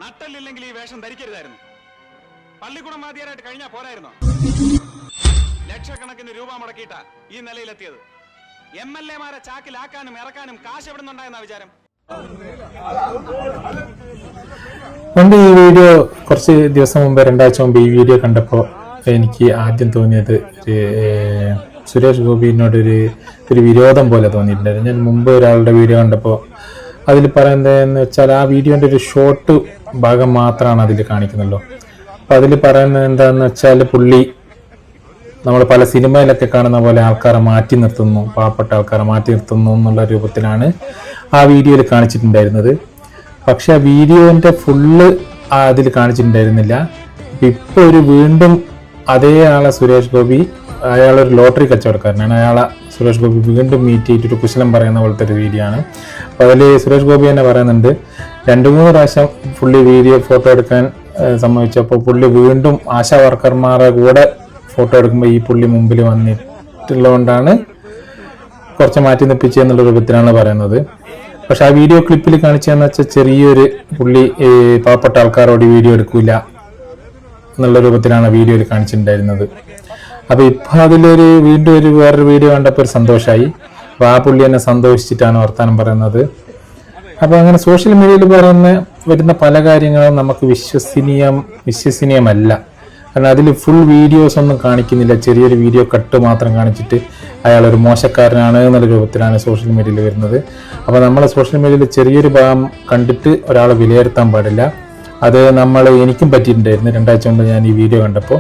നട്ടല്ലില്ലെങ്കിൽ ഈ വേഷം ധരിക്കരുതായിരുന്നു. പള്ളിക്കൂടം വാദ്യാരായിട്ട് കഴിഞ്ഞാൽ പോരായിരുന്നോ? ലക്ഷക്കണക്കിന് രൂപ മുടക്കിയിട്ട ഈ നിലയിലെത്തിയത്. MLA മാരെ ചാക്കിലാക്കാനും ഇറക്കാനും കാശ് എവിടെ നിന്നുണ്ടായെന്ന വിചാരം? പണ്ട് ഈ വീഡിയോ കുറച്ച് ദിവസം മുമ്പ് 2 ആഴ്ച മുമ്പ് ഈ വീഡിയോ കണ്ടപ്പോൾ എനിക്ക് ആദ്യം തോന്നിയത് സുരേഷ് ഗോപിനോടൊരു വിരോധം പോലെ തോന്നിയിട്ടുണ്ടായിരുന്നു. ഞാൻ മുമ്പ് ഒരാളുടെ വീഡിയോ കണ്ടപ്പോൾ അതിൽ പറയുന്നതെന്ന് വെച്ചാൽ ആ വീഡിയോൻ്റെ ഒരു ഷോർട്ട് ഭാഗം മാത്രമാണ് അതിൽ കാണിക്കുന്നുള്ളൂ. അപ്പം അതിൽ പറയുന്നത് എന്താണെന്ന് വെച്ചാൽ പുള്ളി നമ്മൾ പല സിനിമയിലൊക്കെ കാണുന്ന പോലെ ആൾക്കാരെ മാറ്റി നിർത്തുന്നു, പാവപ്പെട്ട ആൾക്കാരെ മാറ്റി നിർത്തുന്നു എന്നുള്ള രൂപത്തിലാണ് ആ വീഡിയോയിൽ കാണിച്ചിട്ടുണ്ടായിരുന്നത്. പക്ഷെ ആ വീഡിയോൻ്റെ ഫുള്ള് അതിൽ കാണിച്ചിട്ടുണ്ടായിരുന്നില്ല. ഇപ്പോൾ വീണ്ടും അതേ ആളെ സുരേഷ് ഗോപി, അയാളൊരു ലോട്ടറി കച്ചവടക്കാരനാണ്, അയാളെ സുരേഷ് ഗോപി വീണ്ടും മീറ്റ് ചെയ്തിട്ടൊരു കുശലം പറയുന്ന പോലത്തെ ഒരു വീഡിയോ ആണ്. അപ്പോൾ അതിൽ സുരേഷ് ഗോപി തന്നെ പറയുന്നുണ്ട് 2-3 പ്രാവശ്യം പുള്ളി വീഡിയോ ഫോട്ടോ എടുക്കാൻ സമ്മതിച്ചപ്പോൾ പുള്ളി വീണ്ടും ആശാ വർക്കർമാരെ കൂടെ ഫോട്ടോ എടുക്കുമ്പോൾ ഈ പുള്ളി മുമ്പിൽ വന്നിട്ടുള്ളതുകൊണ്ടാണ് കുറച്ച് മാറ്റി നിപ്പിച്ചെന്നുള്ള രൂപത്തിലാണ് പറയുന്നത്. പക്ഷെ ആ വീഡിയോ ക്ലിപ്പിൽ കാണിച്ചതെന്ന് വെച്ചാൽ ചെറിയൊരു പുള്ളി പാവപ്പെട്ട ആൾക്കാരോട് വീഡിയോ എടുക്കില്ല എന്നുള്ള രൂപത്തിലാണ് വീഡിയോയിൽ കാണിച്ചിട്ടുണ്ടായിരുന്നത്. അപ്പോൾ ഇപ്പോൾ വീണ്ടും വേറൊരു വീഡിയോ കണ്ടപ്പോൾ ഒരു സന്തോഷമായി. അപ്പോൾ ആ പുള്ളി എന്നെ സന്തോഷിച്ചിട്ടാണ് വർത്താനം പറയുന്നത്. അപ്പോൾ അങ്ങനെ സോഷ്യൽ മീഡിയയിൽ വരുന്ന പല കാര്യങ്ങളും നമുക്ക് വിശ്വസനീയമല്ല. കാരണം അതിൽ ഫുൾ വീഡിയോസ് ഒന്നും കാണിക്കുന്നില്ല, ചെറിയൊരു വീഡിയോ കട്ട് മാത്രം കാണിച്ചിട്ട് അയാളൊരു മോശക്കാരനാണ് എന്നുള്ള രൂപത്തിലാണ് സോഷ്യൽ മീഡിയയിൽ വരുന്നത്. അപ്പോൾ നമ്മൾ സോഷ്യൽ മീഡിയയിൽ ചെറിയൊരു ഭാഗം കണ്ടിട്ട് ഒരാളെ വിലയിരുത്താൻ പാടില്ല. അത് എനിക്കും പറ്റിയിട്ടുണ്ടായിരുന്നു 2 ആഴ്ച മുമ്പ് ഞാൻ ഈ വീഡിയോ കണ്ടപ്പോൾ.